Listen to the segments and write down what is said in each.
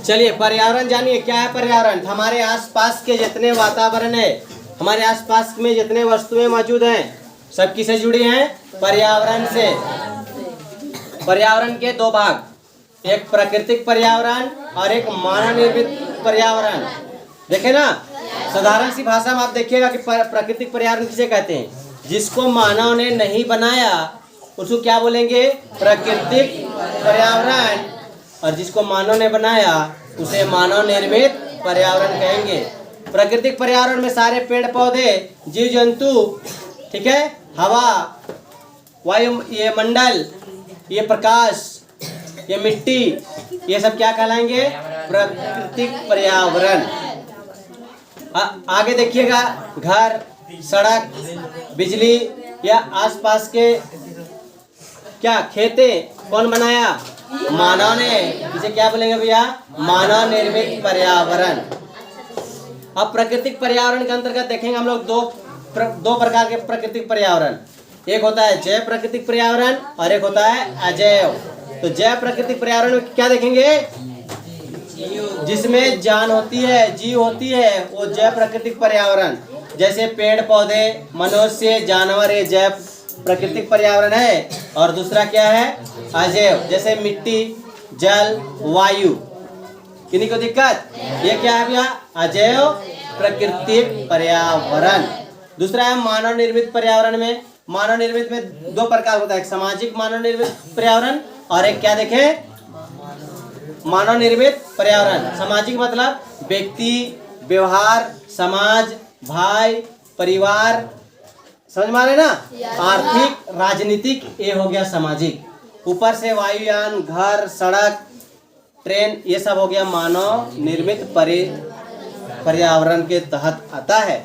चलिए पर्यावरण जानिए क्या है पर्यावरण। हमारे आसपास के जितने वातावरण है, हमारे आसपास में जितने वस्तुएं मौजूद हैं, सब किससे जुड़ी हैं? पर्यावरण से। पर्यावरण के दो भाग, एक प्राकृतिक पर्यावरण और एक मानव निर्मित पर्यावरण। देखे ना, साधारण सी भाषा में आप देखिएगा कि प्राकृतिक पर्यावरण किसे कहते हैं? जिसको मानव ने नहीं बनाया उसको क्या बोलेंगे? प्राकृतिक पर्यावरण। और जिसको मानव ने बनाया उसे मानव निर्मित पर्यावरण कहेंगे। प्राकृतिक पर्यावरण में सारे पेड़ पौधे, जीव जंतु, ठीक है, हवा, वायु, ये मंडल, ये प्रकाश, ये मिट्टी, ये सब क्या कहलाएंगे? प्राकृतिक पर्यावरण। आगे देखिएगा, घर, सड़क, बिजली या आसपास के क्या खेते कौन बनाया? मानव ने। इसे क्या बोलेंगे भैया? मानव निर्मित पर्यावरण। अब प्राकृतिक पर्यावरण के अंतर्गत देखेंगे हम लोग दो प्रकार के प्राकृतिक पर्यावरण। एक होता है जैव प्राकृतिक पर्यावरण और एक होता है अजैव। तो जैव प्राकृतिक पर्यावरण में क्या देखेंगे? जिसमें जान होती है, जीव होती है, वो जैव प्राकृतिक पर्यावरण। जैसे पेड़ पौधे, मनुष्य, जानवर, ये जैव प्राकृतिक पर्यावरण है। और दूसरा क्या है? अजैव। जैसे मिट्टी, जल, वायु। किन्हीं को दिक्कत? ये क्या है भैया? अजैव प्राकृतिक पर्यावरण। दूसरा है मानव निर्मित पर्यावरण। में मानव निर्मित में दो प्रकार होता है, एक सामाजिक मानव निर्मित पर्यावरण और एक क्या देखें? मानव निर्मित पर्यावरण। सामाजिक मतलब व्यक्ति, व्यवहार, समाज, भाई, परिवार, समझ में आ रहे ना? आर्थिक, राजनीतिक, ये हो गया सामाजिक। ऊपर से वायुयान, घर, सड़क, ट्रेन, ये सब हो गया मानव निर्मित पर्यावरण के तहत आता है।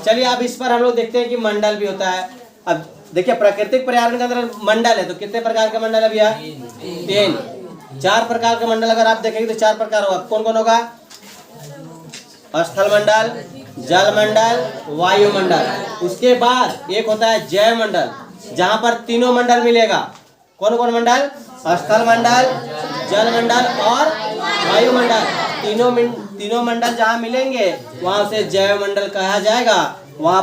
चलिए अब इस पर हम लोग देखते हैं कि मंडल भी होता है। अब देखिए प्राकृतिक पर्यावरण के अंदर मंडल है, तो कितने प्रकार के मंडल है भैया? 3। 4 प्रकार के मंडल अगर आप देखेंगे तो 4 प्रकार होगा। कौन कौन होगा? स्थल मंडल, जल मंडल, वायुमंडल। उसके बाद एक होता है जैव मंडल, जहां पर तीनों मंडल मिलेगा। कौन कौन मंडल? स्थल मंडल, जल मंडल और वायुमंडल। तीनों मंडल जहां मिलेंगे वहां उसे जैव मंडल कहा जाएगा। वहां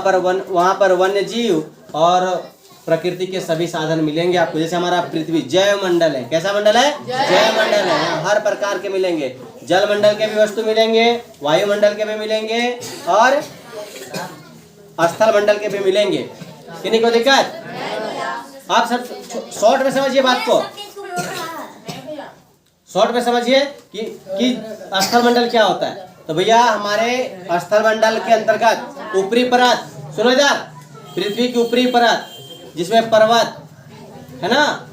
पर वन्य जीव और प्रकृति के सभी साधन मिलेंगे आपको। जैसे हमारा पृथ्वी जैव मंडल है। कैसा मंडल है? जैव मंडल है। यहाँ हर प्रकार के मिलेंगे। जल मंडल के भी वस्तु मिलेंगे, वायुमंडल के भी मिलेंगे और स्थल मंडल के भी मिलेंगे। किन्हीं को दिक्कत? आप सब शॉर्ट में समझिए बात को, शॉर्ट में समझिए कि स्थल मंडल क्या होता है। तो भैया हमारे स्थल मंडल के अंतर्गत ऊपरी परत, सुनो इधर, पृथ्वी की ऊपरी परत जिसमें पर्वत है ना,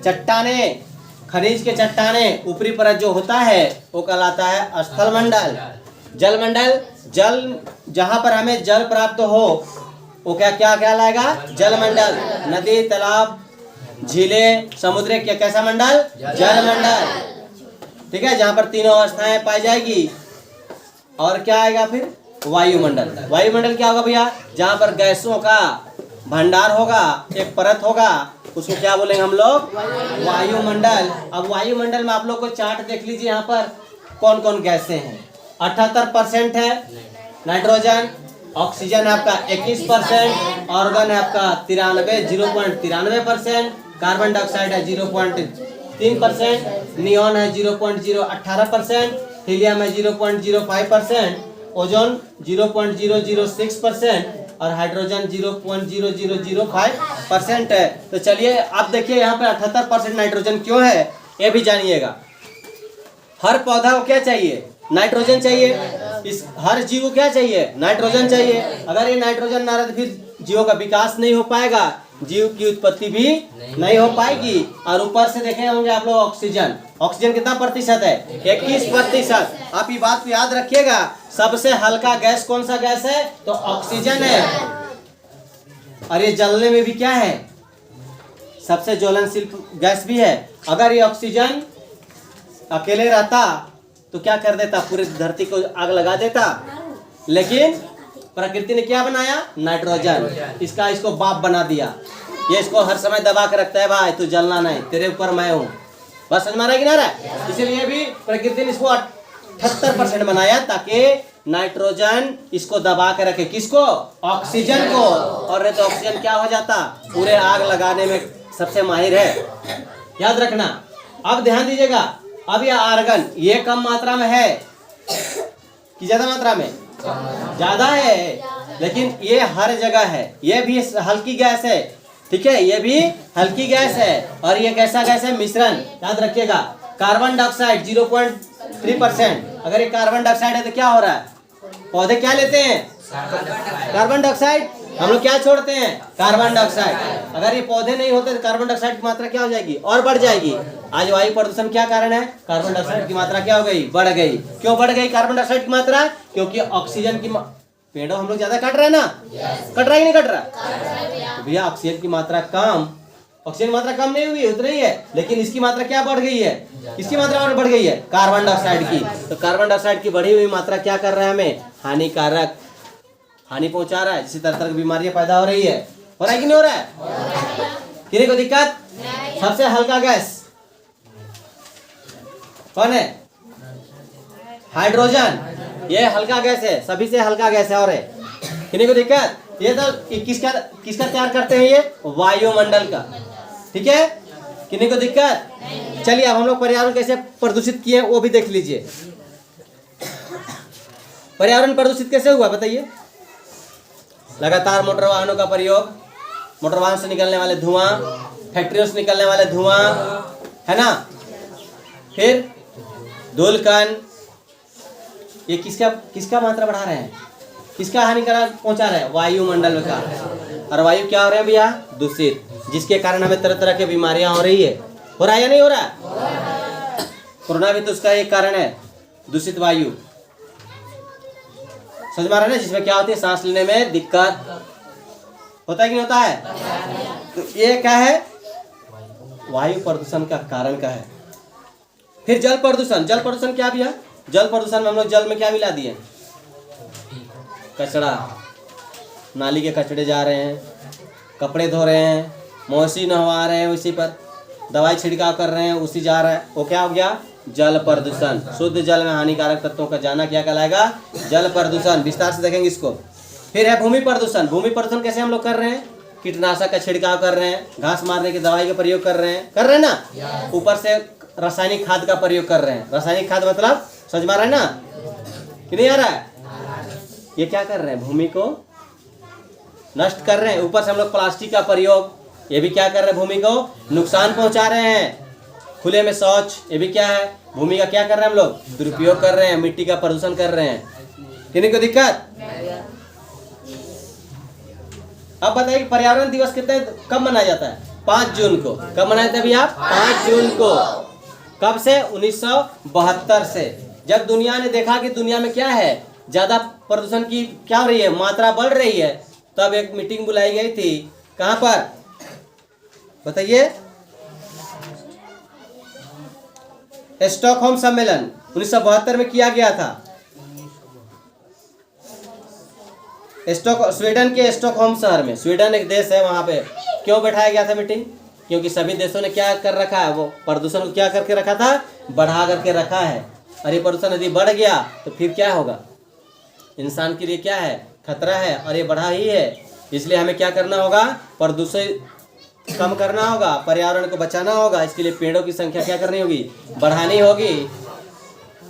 चट्टाने, खनिज के चट्टाने, ऊपरी परत जो होता है वो कहलाता है स्थल मंडल। जल मंडल, जल जहां पर हमें जल प्राप्त हो वो क्या क्या कहलाएगा? जल मंडल। नदी, तालाब, झीलें, समुद्र, क्या कैसा मंडल? जल मंडल। ठीक है, जहां पर तीनों अवस्थाएं पाई जाएगी। और क्या आएगा फिर? वायुमंडल। वायुमंडल क्या होगा भैया? जहां पर गैसों का भंडार होगा, एक परत होगा, उसको क्या बोलेंगे हम लोग? वायुमंडल। अब वायुमंडल में आप लोग को चार्ट देख लीजिए, यहाँ पर कौन कौन गैसें हैं। 78% है नाइट्रोजन, ऑक्सीजन है आपका 21%, ऑर्गन है आपका 0.93%, कार्बन डाइऑक्साइड है 0.3%, नियॉन है 0.018%, हीलियम है 0.05%, ओजोन 0.006% और हाइड्रोजन 0.0005% है। तो चलिए आप देखिए यहाँ पे 78% नाइट्रोजन क्यों है ये भी जानिएगा। हर पौधा को क्या चाहिए? नाइट्रोजन चाहिए। इस हर जीव को क्या चाहिए? नाइट्रोजन चाहिए। अगर ये नाइट्रोजन ना रहे तो फिर जीवों का विकास नहीं हो पाएगा, जीव की उत्पत्ति भी नहीं हो पाएगी। और ऊपर से देखे होंगे आप लोग ऑक्सीजन। ऑक्सीजन कितना प्रतिशत है? 21%। आप ये बात को याद रखिएगा, सबसे हल्का गैस कौन सा गैस है? तो ऑक्सीजन है। और ये जलने में भी क्या है? सबसे ज्वलनशील गैस भी है। अगर ये ऑक्सीजन अकेले रहता तो क्या कर देता? पूरी धरती को आग लगा देता। लेकिन प्रकृति ने क्या बनाया? नाइट्रोजन। इसको बाप बना दिया। ये इसको हर समय दबा के रखता है, भाई तू जलना नहीं, तेरे ऊपर मैं हूँ। बात समझ में आ रहा है कि ना रहा है? इसीलिए भी प्रकृति ने इसको 78% बनाया ताकि नाइट्रोजन इसको दबा के रखे, किसको? ऑक्सीजन को। और नहीं तो ऑक्सीजन क्या हो जाता, पूरे आग लगाने में सबसे माहिर है, याद रखना। अब ध्यान दीजिएगा, अब यह आर्गन ये कम मात्रा में है कि ज्यादा मात्रा में? ज्यादा है, लेकिन ये हर जगह है। ये भी हल्की गैस है, ठीक है, ये भी हल्की गैस है। और ये कैसा गैस है? मिश्रण, याद रखिएगा। Carbon dioxide 0.3%। अगर ये कार्बन डाइऑक्साइड है तो क्या हो रहा है? पौधे क्या लेते हैं? Carbon dioxide. हम लोग क्या छोड़ते हैं? Carbon dioxide. अगर ये पौधे नहीं होते तो कार्बन डाइऑक्साइड की मात्रा क्या हो जाएगी? और बढ़ जाएगी। आज वायु प्रदूषण क्या कारण है? कार्बन डाइऑक्साइड की मात्रा क्या हो गई? बढ़ गई। क्यों बढ़ गई कार्बन डाइऑक्साइड की मात्रा? क्योंकि ऑक्सीजन की पेड़ों हम लोग ज्यादा कट रहे हैं ना, कट रहा है कि नहीं कट रहा? तो भैया ऑक्सीजन की मात्रा कम, ऑक्सीजन की मात्रा कम नहीं हुई है, उतना ही है, लेकिन इसकी मात्रा क्या बढ़ गई है? किसकी मात्रा और बढ़ गई है? कार्बन डाइऑक्साइड की। तो कार्बन डाइऑक्साइड की बढ़ी हुई मात्रा क्या कर रहा है? हमें हानिकारक, हानि पहुंचा रहा है, जिससे तरह तरह की बीमारियां पैदा हो रही है। हो रहा है कि नहीं हो रहा है? किसी को दिक्कत? सबसे हल्का गैस कौन है? हाइड्रोजन। ये हल्का गैस है, सभी से हल्का गैस है। और है किसी को दिक्कत? ये तो किसका तैयार करते हैं? ये वायुमंडल का, ठीक है। किसी को दिक्कत? चलिए अब हम लोग पर्यावरण कैसे प्रदूषित किए वो भी देख लीजिए। पर्यावरण प्रदूषित कैसे हुआ बताइए? लगातार मोटर वाहनों का प्रयोग, मोटर वाहन से निकलने वाले धुआं, फैक्ट्रियों से निकलने वाले धुआं, है ना, फिर धूलकण, ये किसका मात्रा बढ़ा रहे हैं? किसका हानिकारक पहुंचा रहे हैं? वायुमंडल का। और वायु क्या हो रहे हैं भैया? दूषित, जिसके कारण हमें तरह तरह की बीमारियां हो रही है। हो रहा है या नहीं हो रहा? कोरोना भी तो उसका एक कारण है, दूषित वायु। समझ में आ रहा है ना? जिसमें क्या होती है? सांस लेने में दिक्कत होता है कि नहीं होता है? तो ये क्या है? वायु प्रदूषण का कारण का है। फिर जल प्रदूषण। जल प्रदूषण क्या भैया? जल प्रदूषण में हम लोग जल में क्या मिला दिए? कचड़ा, नाली के कचड़े जा रहे हैं, कपड़े धो रहे हैं, मौसी नहवा रहे हैं, उसी पर दवाई छिड़काव कर रहे हैं, उसी जा रहा है, वो क्या हो गया? जल प्रदूषण। शुद्ध जल में हानिकारक तत्वों का जाना क्या कहलाएगा? जल प्रदूषण। विस्तार से देखेंगे इसको। फिर है भूमि प्रदूषण। भूमि प्रदूषण कैसे हम लोग कर रहे हैं? कीटनाशक का छिड़काव कर रहे हैं, घास मारने की दवाई का प्रयोग कर रहे हैं ना, ऊपर से रासायनिक खाद का प्रयोग कर रहे हैं। रासायनिक खाद मतलब समझ में आ रहा है ना कि नहीं आ रहा है? ये क्या कर रहे हैं? भूमि को नष्ट कर रहे हैं। ऊपर से हम लोग प्लास्टिक का प्रयोग, ये भी क्या कर रहे हैं? भूमि को नुकसान पहुंचा रहे हैं। खुले में शौच, ये भी क्या है? भूमि का क्या कर रहे हैं हम लोग? दुरुपयोग कर रहे हैं, मिट्टी का प्रदूषण कर रहे हैं। किन्हीं को दिक्कत? अब बताइए पर्यावरण दिवस कितने कब मनाया जाता है? 5 जून को। कब मनाया जाता है भैया? 5 जून को। कब से? 1972 से। जब दुनिया ने देखा कि दुनिया में क्या है, ज्यादा प्रदूषण की क्या हो रही है, मात्रा बढ़ रही है, तब एक मीटिंग बुलाई गई थी। कहां पर बताइए? स्टॉकहोम सम्मेलन 1972 में किया गया था। स्वीडन के स्टॉकहोम शहर में। स्वीडन एक देश है, वहां पे क्यों बैठाया गया था मीटिंग? क्योंकि सभी देशों ने क्या कर रखा है? वो प्रदूषण को क्या करके रखा था? बढ़ा करके रखा है। और ये प्रदूषण यदि बढ़ गया तो फिर क्या होगा? इंसान के लिए क्या है? खतरा है, और ये बढ़ा ही है। इसलिए हमें क्या करना होगा? प्रदूषण कम करना होगा, पर्यावरण को बचाना होगा। इसके लिए पेड़ों की संख्या क्या करनी होगी? बढ़ानी होगी,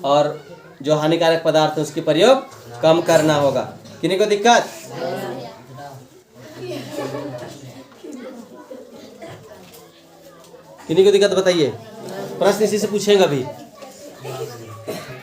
और जो हानिकारक पदार्थ है उसके प्रयोग कम करना होगा। किन्हीं को दिक्कत? किन्हीं को दिक्कत बताइए, प्रश्न इसी से पूछेंगे अभी।